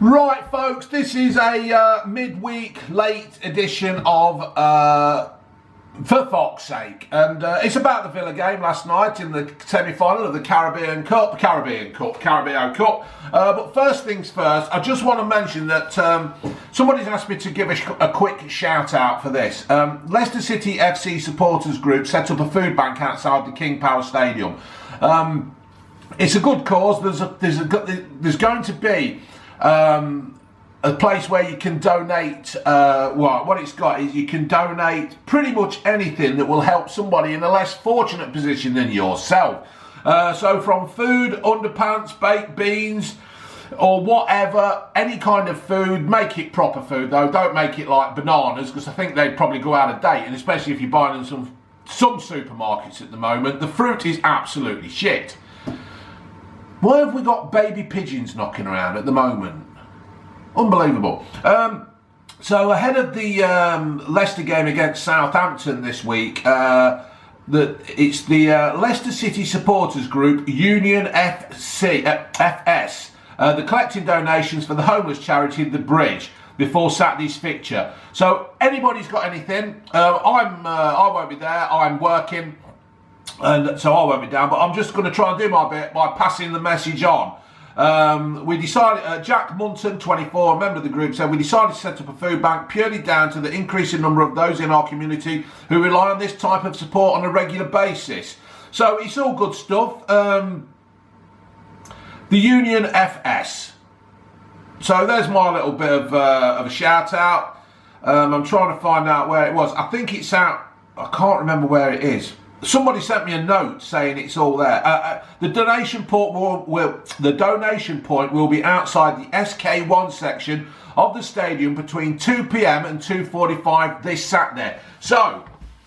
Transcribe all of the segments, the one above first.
Right, folks, this is a midweek late edition of For Fox's Sake, and it's about the Villa game last night in the semi-final of the Carabao Cup. But first things first, I just want to mention that somebody's asked me to give a quick shout out for this. Leicester City FC supporters group set up a food bank outside the King Power Stadium. It's a good cause. There's going to be a place where you can donate. What it's got is you can donate pretty much anything that will help somebody in a less fortunate position than yourself. So from food, underpants, baked beans, or whatever, any kind of food. Make it proper food though. Don't make it like bananas, because I think they'd probably go out of date, and especially if you're buying them some supermarkets at the moment, the fruit is absolutely shit. Why have we got baby pigeons knocking around at the moment? Unbelievable. So ahead of the Leicester game against Southampton this week, it's the Leicester City supporters group Union FS. They're collecting donations for the homeless charity The Bridge before Saturday's fixture. So anybody's got anything, I won't be there. I'm working, and so I won't be down, but I'm just going to try and do my bit by passing the message on. We decided, Jack Munton, 24, a member of the group, said we decided to set up a food bank purely down to the increasing number of those in our community who rely on this type of support on a regular basis. So it's all good stuff. The Union FS. So there's my little bit of a shout out. I'm trying to find out where it was. I think it's out, I can't remember where it is. Somebody sent me a note saying it's all there. The donation point will be outside the SK1 section of the stadium between 2 p.m. and 2:45 this Saturday. So,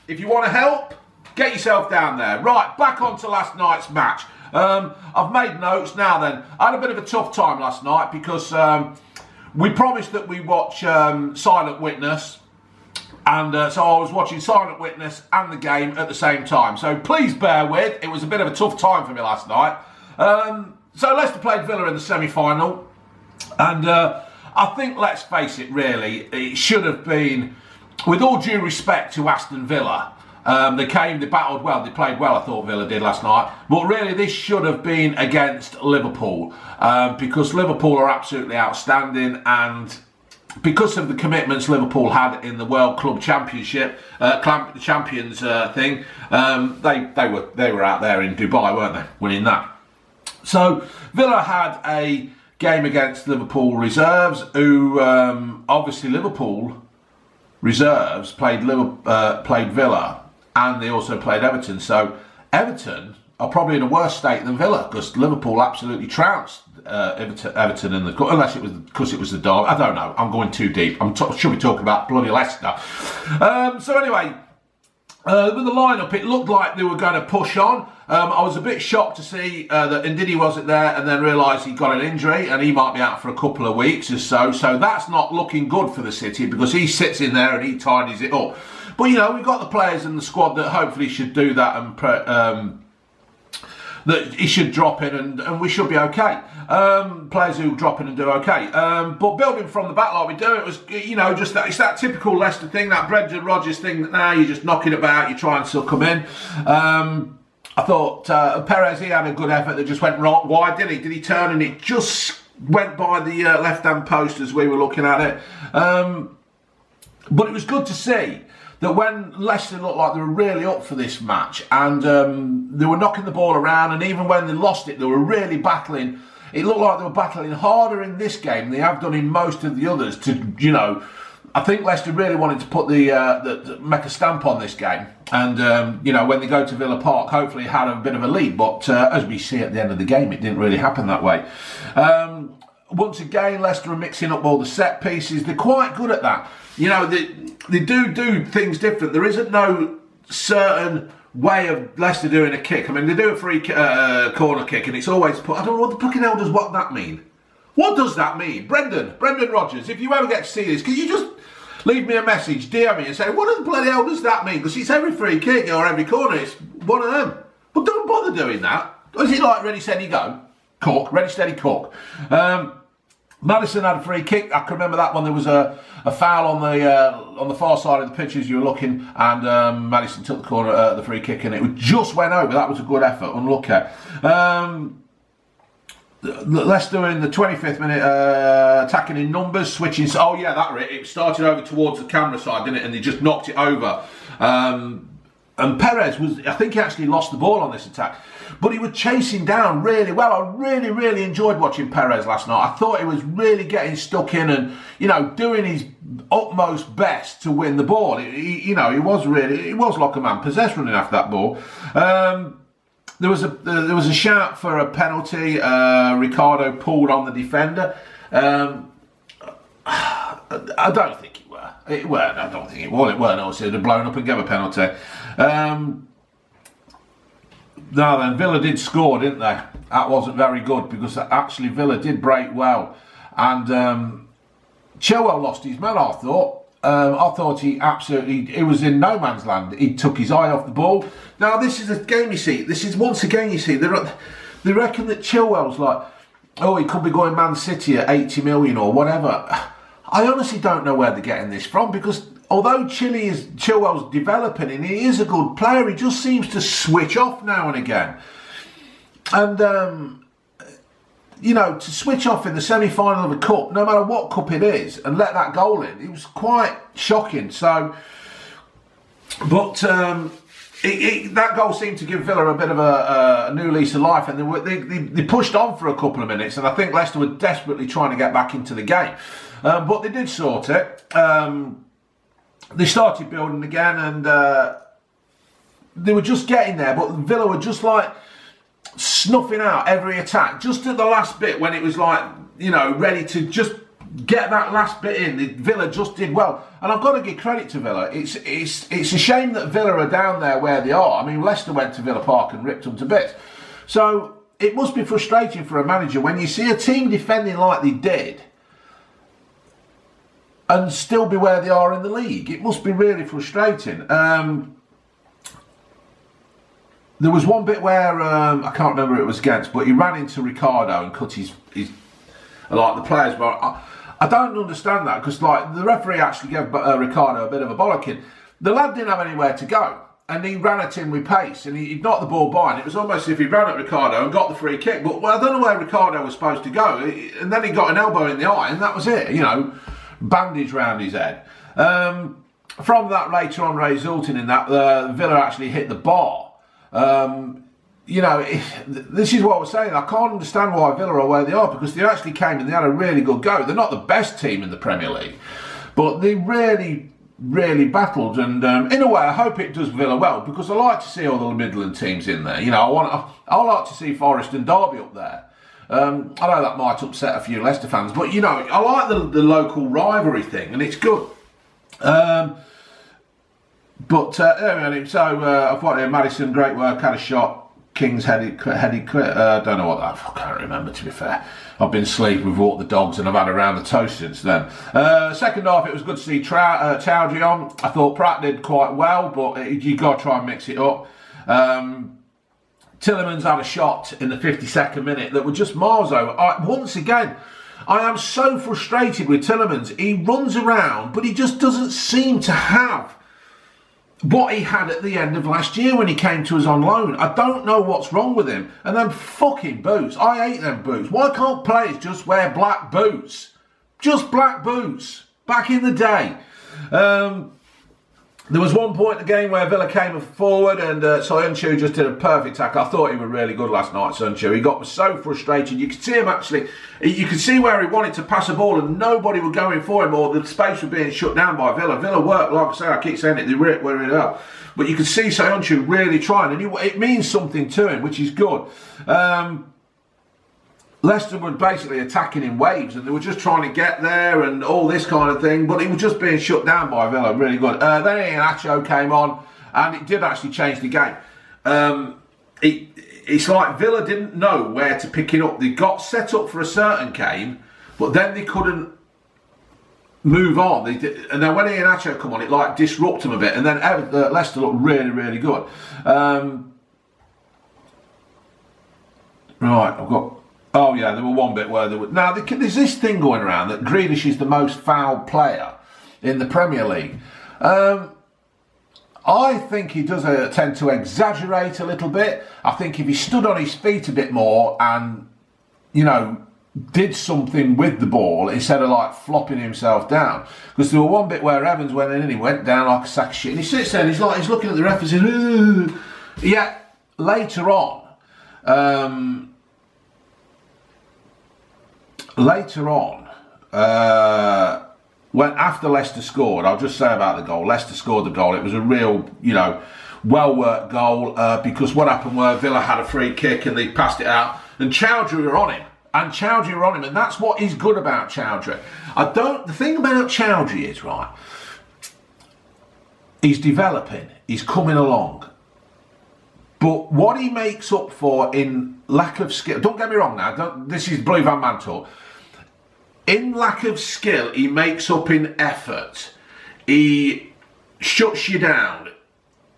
if you want to help, get yourself down there. Right, back on to last night's match. I've made notes now then. I had a bit of a tough time last night because we promised that we watch Silent Witness. And so I was watching Silent Witness and the game at the same time. So please bear with. It was a bit of a tough time for me last night. So Leicester played Villa in the semi-final. And I think, let's face it, really, it should have been, with all due respect to Aston Villa, they battled well, they played well, I thought Villa did last night. But really, this should have been against Liverpool. Because Liverpool are absolutely outstanding, and because of the commitments Liverpool had in the World Club Championship, Champions thing, they were out there in Dubai, weren't they, winning that. So Villa had a game against Liverpool reserves, who obviously Liverpool reserves played Villa, and they also played Everton. So Everton are probably in a worse state than Villa, because Liverpool absolutely trounced Everton in the cup, unless it was because it was the derby. I don't know. I'm going too deep. Should be talking about bloody Leicester. So anyway, with the lineup, it looked like they were going to push on. I was a bit shocked to see that Ndidi wasn't there, and then realised he got an injury and he might be out for a couple of weeks or so. So that's not looking good for the City, because he sits in there and he tidies it up. But you know, we've got the players in the squad that hopefully should do that, and that he should drop in and we should be okay. Players who drop in and do okay. But building from the back like we do, it was, you know, just that, it's that typical Leicester thing, that Brendan Rodgers thing, that now you're just knocking about, you try and suck them in. I thought Perez, he had a good effort that just went wide, did he? Did he turn and it just went by the left-hand post as we were looking at it. But it was good to see that when Leicester looked like they were really up for this match, and they were knocking the ball around, and even when they lost it, they were really battling. It looked like they were battling harder in this game than they have done in most of the others. To, you know, I think Leicester really wanted to put make a stamp on this game, and you know, when they go to Villa Park, hopefully had a bit of a lead. But as we see at the end of the game, it didn't really happen that way. Once again, Leicester are mixing up all the set pieces. They're quite good at that. You know, they do things different. There isn't no certain way of Leicester doing a kick. I mean, they do a free corner kick, and it's always put. I don't know what the fucking hell does what that mean. What does that mean, Brendan Rodgers? If you ever get to see this, can you just leave me a message, DM me, and say what the bloody hell does that mean? Because it's every free kick or every corner. It's one of them. But don't bother doing that. Is it like ready, steady, go? Cook, ready, steady, cook. Maddison had a free kick. I can remember that one. There was a foul on the far side of the pitch as you were looking, and Maddison took the corner, the free kick, and it just went over. That was a good effort. Unlucky. Leicester in the 25th minute, attacking in numbers, switching. Oh yeah, it started over towards the camera side, didn't it? And they just knocked it over. And Perez I think he actually lost the ball on this attack, but he was chasing down really well. I really enjoyed watching Perez last night. I thought he was really getting stuck in and, doing his utmost best to win the ball. He was like a man possessed running after that ball. There was a shout for a penalty. Ricardo pulled on the defender. I don't think it weren't. I don't think it was. It weren't. Also, they'd have blown up and gave a penalty. Now then, Villa did score, didn't they? That wasn't very good because actually Villa did break well, and Chilwell lost his man. I thought he was in no man's land. He took his eye off the ball. Now this is a game you see. This is once again you see. They reckon that Chilwell's like, oh, he could be going Man City at 80 million or whatever. I honestly don't know where they're getting this from, because although Chilwell's developing and he is a good player, he just seems to switch off now and again. And, to switch off in the semi-final of a cup, no matter what cup it is, and let that goal in, it was quite shocking. So, but that goal seemed to give Villa a bit of a new lease of life, and they pushed on for a couple of minutes, and I think Leicester were desperately trying to get back into the game. But they did sort it. They started building again, and they were just getting there, but Villa were just like snuffing out every attack just at the last bit when it was like, ready to just get that last bit in. Villa just did well, and I've got to give credit to Villa. It's a shame that Villa are down there where they are. I mean, Leicester went to Villa Park and ripped them to bits. So it must be frustrating for a manager when you see a team defending like they did and still be where they are in the league. It must be really frustrating. There was one bit where, I can't remember who it was against, but he ran into Ricardo and cut his like the players. But I don't understand that, because like the referee actually gave Ricardo a bit of a bollocking. The lad didn't have anywhere to go, and he ran at him with pace, and he knocked the ball by, and it was almost as if he ran at Ricardo and got the free kick. But I don't know where Ricardo was supposed to go, and then he got an elbow in the eye, and that was it. Bandage round his head. From that later on resulting in that, Villa actually hit the bar. This is what I was saying. I can't understand why Villa are where they are, because they actually came and they had a really good go. They're not the best team in the Premier League, but they really battled. And in a way, I hope it does Villa well, because I like to see all the Midland teams in there. I like to see Forest and Derby up there. I know that might upset a few Leicester fans, but I like the local rivalry thing, and it's good. Anyway, so I thought Maddison, great work, had a shot. King's headed quit. Don't know what that. I can't remember, to be fair. I've been asleep, we've walked the dogs, and I've had a round of toast since then. Second half, it was good to see Chowdhury on. I thought Pratt did quite well, but you got to try and mix it up. Tielemans had a shot in the 52nd minute that were just miles over. Once again, I am so frustrated with Tielemans. He runs around, but he just doesn't seem to have what he had at the end of last year when he came to us on loan. I don't know what's wrong with him. And them fucking boots. I hate them boots. Why can't players just wear black boots? Just black boots. Back in the day. There was one point in the game where Villa came forward, and Soyuncu just did a perfect tackle. I thought he was really good last night, Soyuncu. He got so frustrated. You could see him actually. You could see where he wanted to pass a ball, and nobody was going for him, or the space was being shut down by Villa. Villa worked, like I say, I keep saying it, they were it up. But you could see Soyuncu really trying, and it means something to him, which is good. Leicester were basically attacking in waves, and they were just trying to get there and all this kind of thing, but it was just being shut down by Villa. Really good. Then Iheanacho came on, and it did actually change the game. It's like Villa didn't know where to pick it up. They got set up for a certain game, but then they couldn't move on. And then when Iheanacho come on, it like disrupted them a bit, and then Leicester looked really good. Right, I've got Oh yeah, there were one bit where there were... Now, there's this thing going around that Grealish is the most fouled player in the Premier League. I think he does tend to exaggerate a little bit. I think if he stood on his feet a bit more and, you know, did something with the ball instead of like flopping himself down. Because there was one bit where Evans went in and he went down like a sack of shit. And he sits there and he's looking at the ref and says, ooh. Yeah, later on, when after Leicester scored, I'll just say about the goal. Leicester scored the goal. It was a real, you know, well-worked goal because what happened was Villa had a free kick and they passed it out and Chowdhury were on him. And that's what is good about Chowdhury. The thing about Chowdhury is, right, he's developing, he's coming along. But what he makes up for in lack of skill, don't get me wrong now, this is Blue Van Man talk. In lack of skill, he makes up in effort. He shuts you down.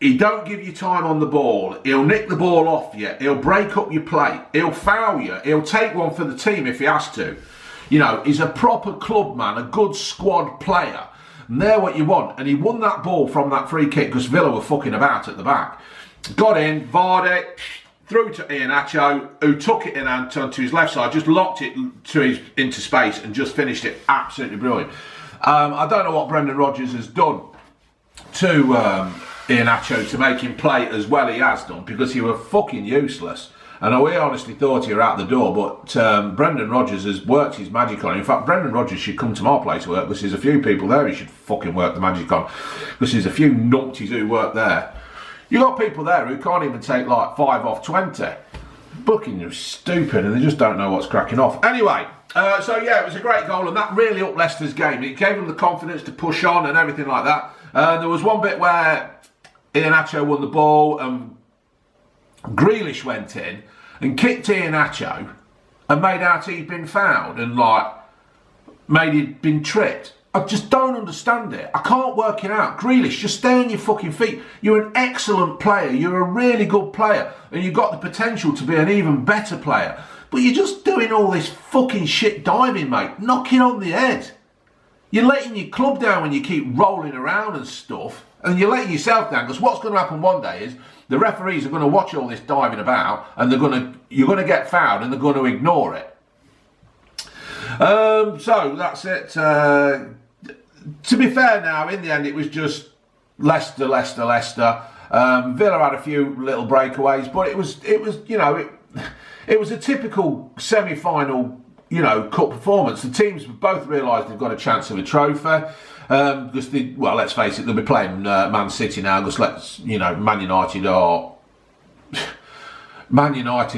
He don't give you time on the ball. He'll nick the ball off you. He'll break up your play. He'll foul you. He'll take one for the team if he has to. You know, he's a proper club man, a good squad player. And they're what you want. And he won that ball from that free kick because Villa were fucking about at the back. Got in, Vardy, through to Iheanacho, who took it in and turned to his left side, just locked it into space and just finished it absolutely brilliant. I don't know what Brendan Rodgers has done to Iheanacho to make him play as well he has done, because he were fucking useless. And we honestly thought he were out the door, but Brendan Rodgers has worked his magic on him. In fact, Brendan Rodgers should come to my place to work, because there's a few people there he should fucking work the magic on, because there's a few numpties who work there. You got people there who can't even take like 5 off 20. Fucking stupid, and they just don't know what's cracking off. Anyway, so yeah, it was a great goal, and that really upped Leicester's game. It gave them the confidence to push on and everything like that. There was one bit where Iheanacho won the ball, and Grealish went in and kicked Iheanacho and made out he'd been fouled and like made he'd been tripped. I just don't understand it. I can't work it out. Grealish, just stay on your fucking feet. You're an excellent player. You're a really good player. And you've got the potential to be an even better player. But you're just doing all this fucking shit diving, mate. Knocking on the head. You're letting your club down when you keep rolling around and stuff. And you're letting yourself down. Because what's going to happen one day is the referees are going to watch all this diving about. And you're going to get fouled and they're going to ignore it. So that's it. To be fair now, in the end, it was just Leicester. Villa had a few little breakaways, but it was you know, it was a typical semi-final, you know, cup performance. The teams both realised they've got a chance of a trophy. Because well, let's face it, they'll be playing Man City now. Because Man United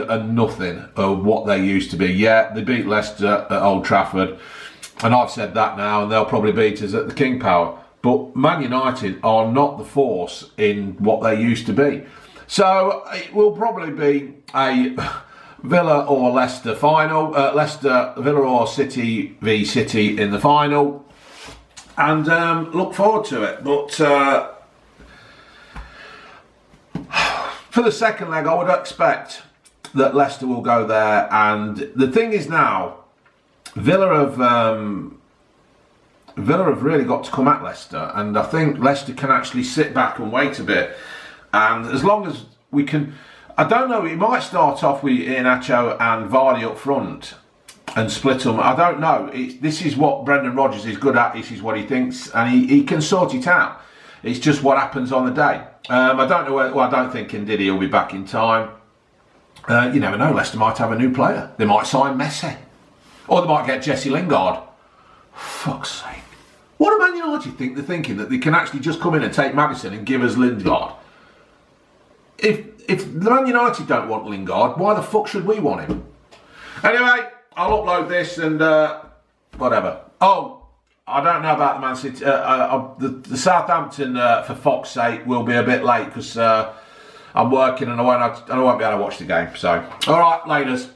are nothing of what they used to be. Yeah, they beat Leicester at Old Trafford. And I've said that now, and they'll probably beat us at the King Power. But Man United are not the force in what they used to be. So it will probably be a Villa or Leicester final. Villa or City v City in the final. And look forward to it. But for the second leg, I would expect that Leicester will go there. And the thing is now, Villa have really got to come at Leicester, and I think Leicester can actually sit back and wait a bit. And as long as we can, I don't know, he might start off with Iheanacho and Vardy up front and split them. I don't know. This is what Brendan Rodgers is good at. This is what he thinks, and he can sort it out. It's just what happens on the day. I don't know. I don't think Ndidi will be back in time. You never know. Leicester might have a new player. They might sign Messi. Or they might get Jesse Lingard. Fuck's sake. What do Man United think? They're thinking that they can actually just come in and take Maddison and give us Lingard. If the Man United don't want Lingard, why the fuck should we want him? Anyway, I'll upload this and whatever. Oh, I don't know about the Man City. The Southampton, for fuck's sake, will be a bit late because I'm working and I won't be able to watch the game. So, all right, laters.